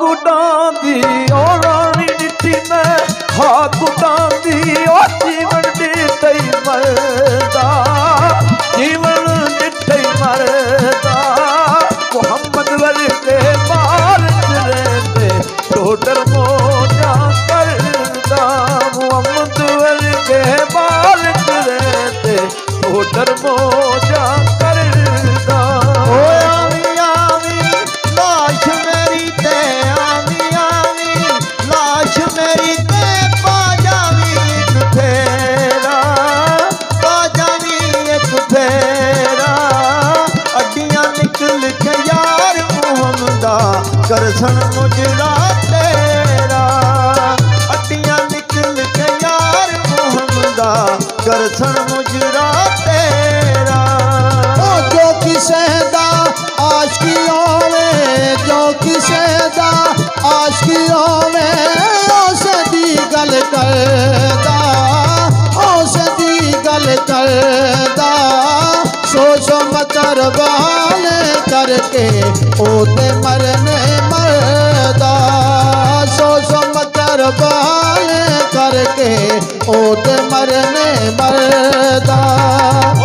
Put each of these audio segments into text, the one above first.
गुडांदी ओ रानी डिठी मैं हाँ गुडांदी ओ जीवन डिठई मरदा जीवन डिठई मरदा मोहम्मद वर्गे बाल चरेंदे टोडर मोजा करदा मोहम्मद वर्गे बाल चरेंदे टोडर मोजा करदा ओ आवी आवी लाश मेरी ते आवी आवी लाश मेरी ते पा जावी एक फेरा पा जावी एक फेरा अड्डियां निकल के यार मुहम्मदा करसन मुजरा तेरा अड्डियां निकल के यार मुहम्मदा करसन मुजरा तेरा जो किसे दा आशिकियों में जो किसे दा आशिकियों में उस दी गल करदा उस दी गल करदा सोचो मतर बाल करके ओते मरने मरदा सोचो मतर बाल करके ओते मरने मरदा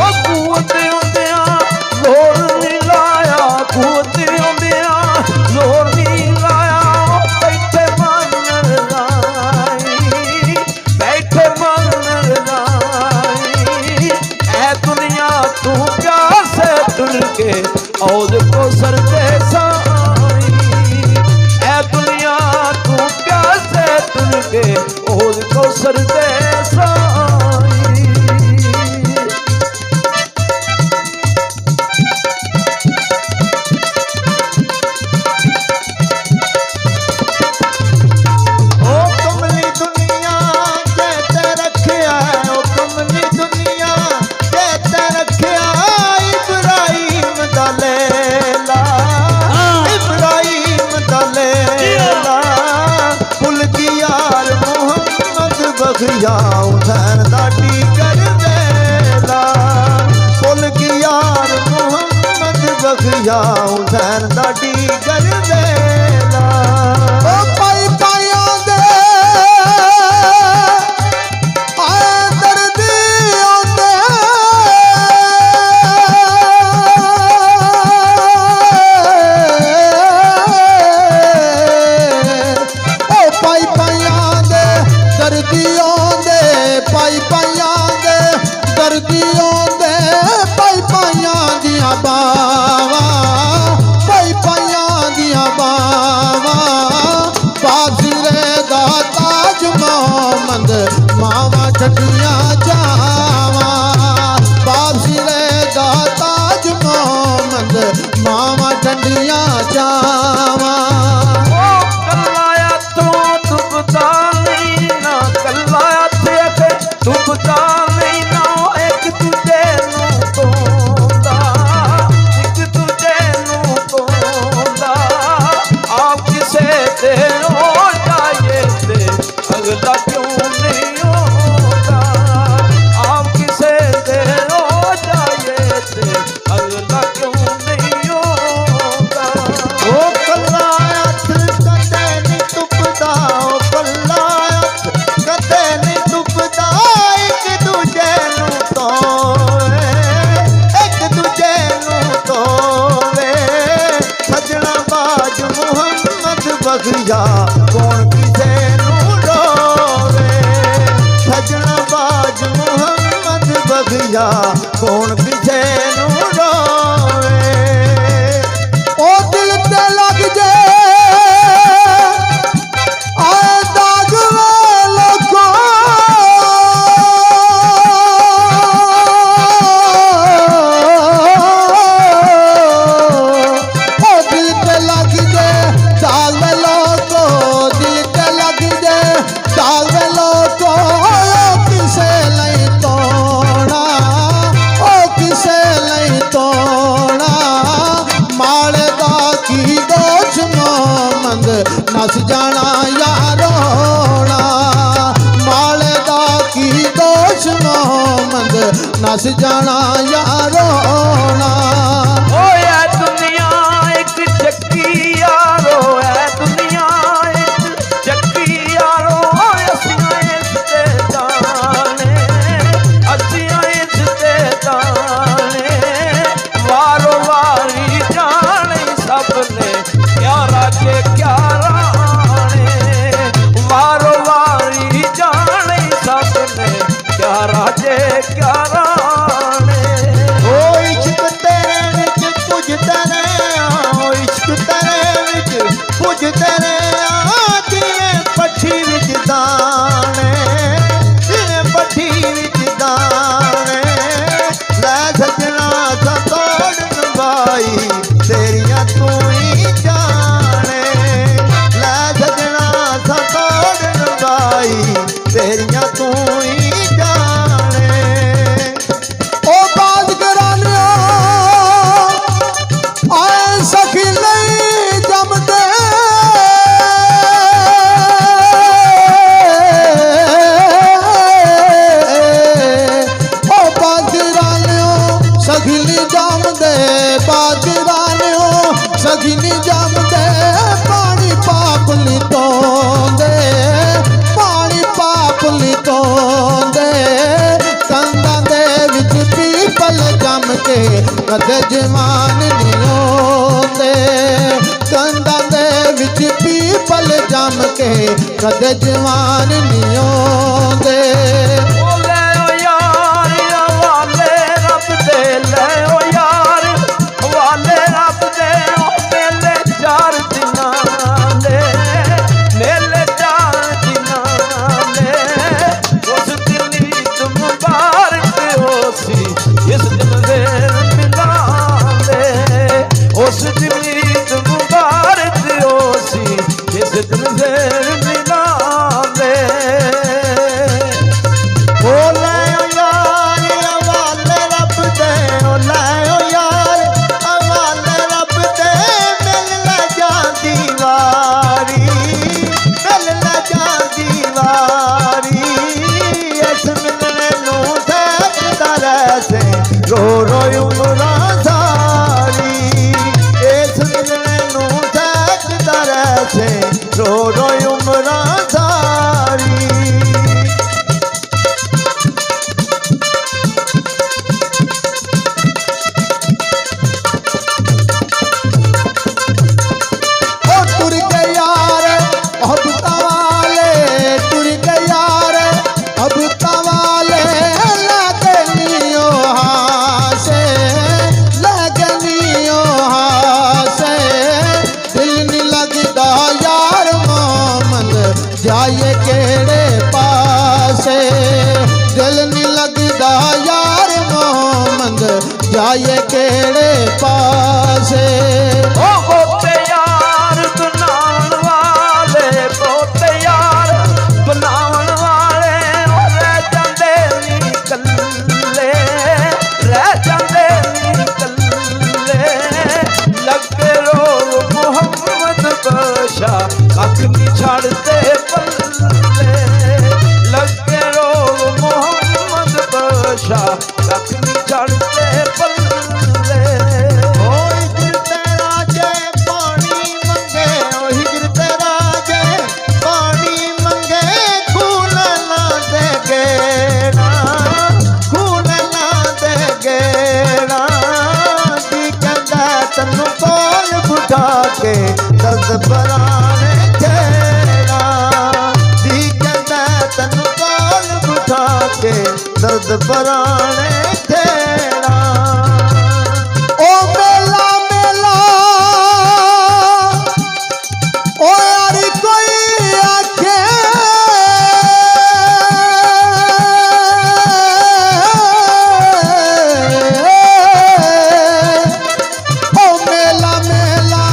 ओ कुआते उंदिया लोर नहीं लाया कुआते उंदिया लोर नहीं लाया बैठे मन राई बैठे मन राई ऐ दुनिया तू प्यासे तुल के और को सर पे साई ऐ दुनिया तू प्यासे तुल के और को सर पे साई ओ कमली दुनिया कहते रखिया ओ कमली दुनिया कहते रखिया इब्राहिम दा लैला इब्राहिम दा लैला फुल की यार मुहम्मद बखिया उधर दाटी कर वेला फुल की यार मुहम्मद बखिया उधर दाटी कर वेला ओ पाई पाया दे आए दर्दी आंदे ओ पाई पाया दे दर्दी आंदे पाई पाया दे दर्दी आंदे पाई पाया दियां बावा पाई पाया दियां बावा बाजिरे दा ताज मोहम्मद मावा ठटिया जावा बाजिरे दा ताज मोहम्मद मावा ठंडिया जावा ओ कल्लाया तो दुबदा नहीं ना कल्लाया ते दुबदा नहीं ना एक तुझे नू तोंदा एक तुझे नू तोंदा आप किसे ते हो जाए ते अगला क्यों नहीं होता आप किसे ते हो जाए ते अगला क्यों नहीं होता ओ कलायत कदे नहीं टुकदा ओ कलायत कदे नहीं टुकदा एक दूजे नू तोवे एक दूजे नू तोवे सजना बाज मुहम्मद बखिया कौन किसे नू रोवे सजना बाज मुहम्मद बखिया कौन किसे नू रोवे ओ दिल ते लग जे आए दाग वालों को ओ दिल ते लग जे दाग वालों को दिल ते लग जे दाग वालों को किसे नहीं तोड़ा ओ किसे नहीं तोड़ा माले दा की दोष मोहम्मद नस जाना यारोना माले दा की दोष मोहम्मद नस जाना यारोना ओ ये दुनिया एक चक्की यारो है दुनिया क्या राजे क्या राणे वारो वारी जाने सबने क्या राजे क्या राणे ओ इश्क तेरे विच पुजदे ने ओ इश्क तेरे विच पुजदे ने जिवें पट्ठी विच दाणे जिवें पट्ठी विच दाणे लै सजना सा तोड़ नवाई तेरियां तू ही जाने लै सजना सा तोड़ नवाई तेरियां तू ही जाने ओ बाज घरानिया आए सखी नहीं जमदे ओ बाज घरानिया सखी नहीं जमदे बाज घरानिया सखी नहीं जमदे पानी पापली तोंदे पानी पापली तोंदे कंधां दे विच पीपल जम के कदे जवान नहीं होंदे कंधां दे विच पीपल जम के कदे जवान नहीं होंदे ओ ले ओ यार हवाले रब दे ले ओ यार हवाले रब दे ओ मेले चार दिनां दे मेले चार दिनां दे उस दिन ईद मुबारक होसी इस दिन देर मिलांदे उस दिन ईद मुबारक होसी इस दिन देर मिलांदे ओ लै ओ यार हवाले रब दे ओ लै ओ यार हवाले रब दे मिल लै जांदी वारी मिल लै जांदी वारी इस मिलने नूं सैकदा रैसे रो रो उमरां सारी इस मिलने नूं सैकदा रैसे रो रो उमरां सारी ओ टुर के यार अब तवाले टुर के यार अब तवाले लगनियो हासे लगनियो हासे दिल नहीं लगदा यार मोहम्मद जाए केड़े पासे दिल नहीं लगदा यार मोहम्मद जाए केड़े पासे ओ बोते यार बनावन वाले बोते यार बनावन वाले ओ रह जांदे नी कल्ले रह जांदे नी कल्ले लगे रोल मुहम्मद बशा कख नहीं छड़दे पल्ले लगे रोल मुहम्मद बशा कख नहीं छड़दे पल्ले ओ हिजर तेरा जय पानी मंगे ओ हिजर तेरा जय पानी मंगे खून ना दे गेड़ा खून ना दे गेड़ा जी कहंदा तन्नू कोल बुढ़ा के दर्द पराने छेड़ा जी कहंदा तन्नू कोल बुढ़ा के दर्द पराने छेड़ा ओ मेला मेला ओ यार कोई आखे ओ मेला मेला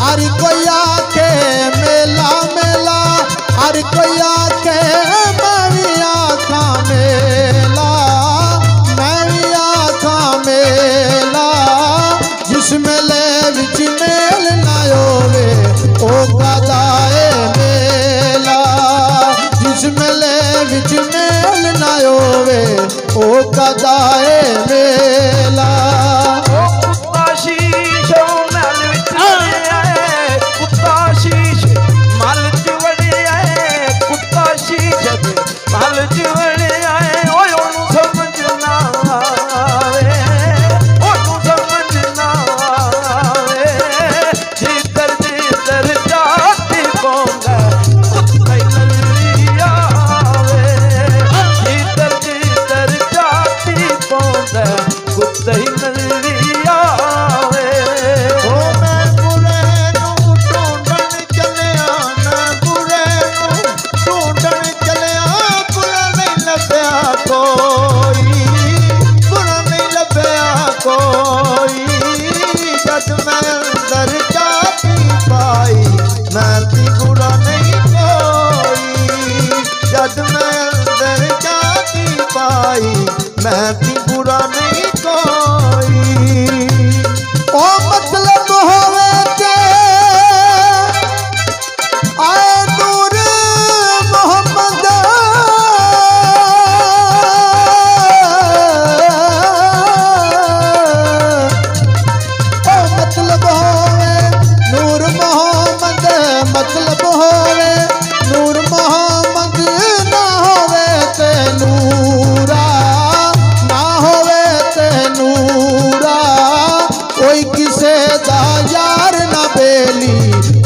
हर कोई आखे मेला मेला हर कोई आखे मैं भी आखा मेला मैं भी आखा मेला जिस मेले विच मेल ना होवे ओ कादाए मेला जिस मेले विच मेल ना होवे ओ कादाए मेला ओ कुत्ता शीश महल विच वड़िया कुत्ता शीश महल च वड़िया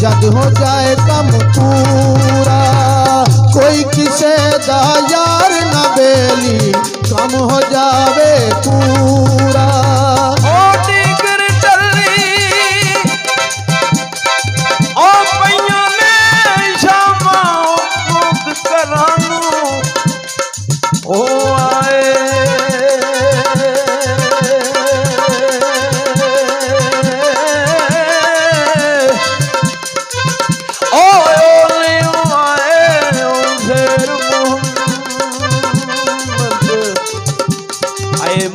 जद हो जाए कम पूरा कोई किसे दा यार न बेली कम हो जावे पूरा ओ डिगर चली ओ पईयां ने शामां मुख करानू ओ आए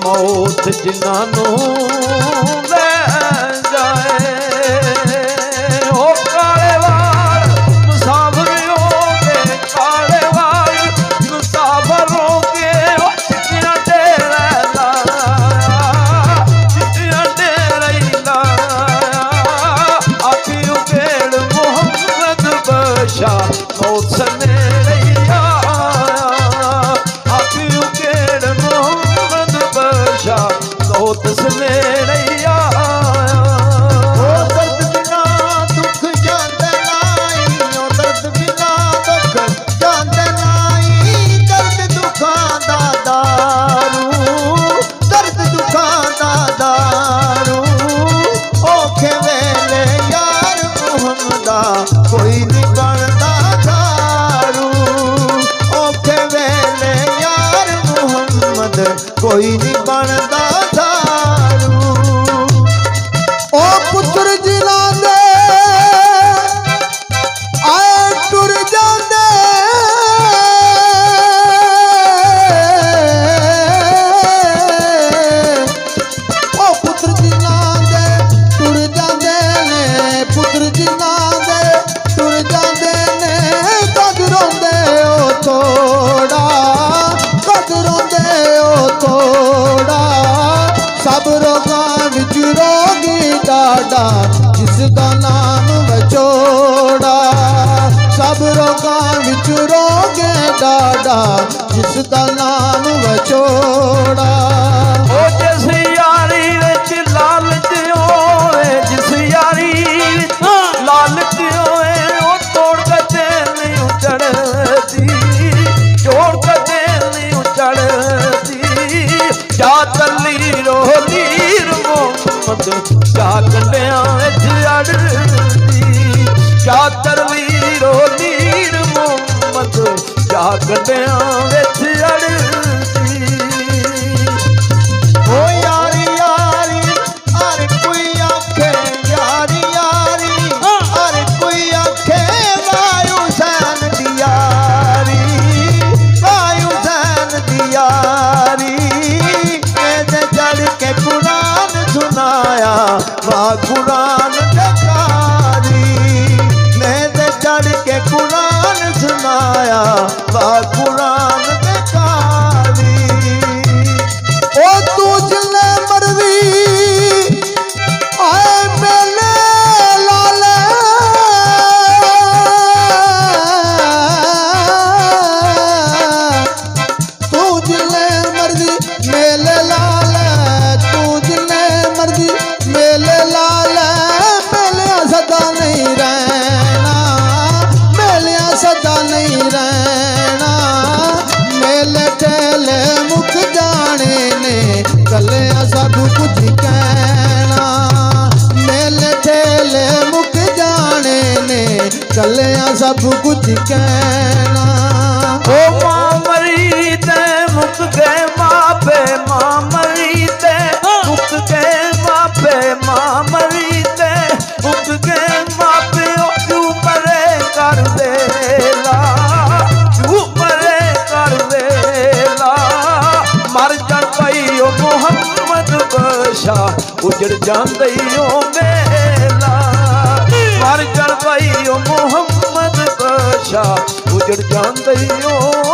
मौत जिन्हों ले जाए ओ काले वाल मुसाफिर हो के काले वाल मुसाफिर हो के चिट्ठियां डेरा लाया चिट्ठियां डेरा लाया आखी उकेड़ मोहम्मद बशा मौत सने मौत सने रैया ओ दर्द बिना दुख जांदे नाई ओ दर्द बिना दुख जांदे नाई दर्द दुखां दा दारू दर्द दुखां दा दारू औखे वेले यार मुहम्मदा कोई नहीं बनदा दारू औखे वेले यार मुहम्मद कोई नहीं बनदा ओ पुत्र जिन्हां दे आए टुर जांदे ओ पुत्र जिन्हां दे टुर जांदे ने पुत्र जिन्हां दे टुर जांदे ने कद रोंदे ओ थोड़ा कद रोंदे ओ थोड़ा सब रोगां विच रोगी डाडा जिसदा नाम वचोड़ा सब रोगां विच रोगे डाडा जिसदा नाम वचोड़ा ओ जिस यारी विच लालच होए जिस यारी विच लालच होए ओ तोड़ कदे नहीं चढ़दी जोड़ कदे नहीं चढ़दी जा तली रोलीर मोहम्मद जा कंडियां विच अड़दी जा तरली रोलीर मोहम्मद जा कंडियां विच अड़दी ओ यारी यारी हर कोई आखे यारी यारी हर कोई आखे वायु सैन दी यारी वायु सैन दी यारी कहते चढ़ के कुरान सुनाया वाह कुरान कारी मैंने चढ़ के कुरान सुनाया वाह कुरान कारी ओ तू जिले मरवी आए मेले लाले तू जिले मर्जी मेले लाले तू जिले मर्जी मेले लाले मेलिया सदा नहीं रहना मेलिया सदा नहीं रहना मेले ठेले मुख जाने ने कलिया सब कुछ कहना मेले ठेले मुख जाने ने कलिया सब कुछ कहना ओ मां मरी ते मुक गए मापे मां मरी ते मुक गए मापे मां मरी ते मुक गए मापे ओ तू मरे कर वेला तू मरे कर वेला मर जान पई ओ मोहम्मद बशा उजड़ जांदई ओ मेला मर जान पई ओ मोहम्मद बशा उजड़ जांदई ओ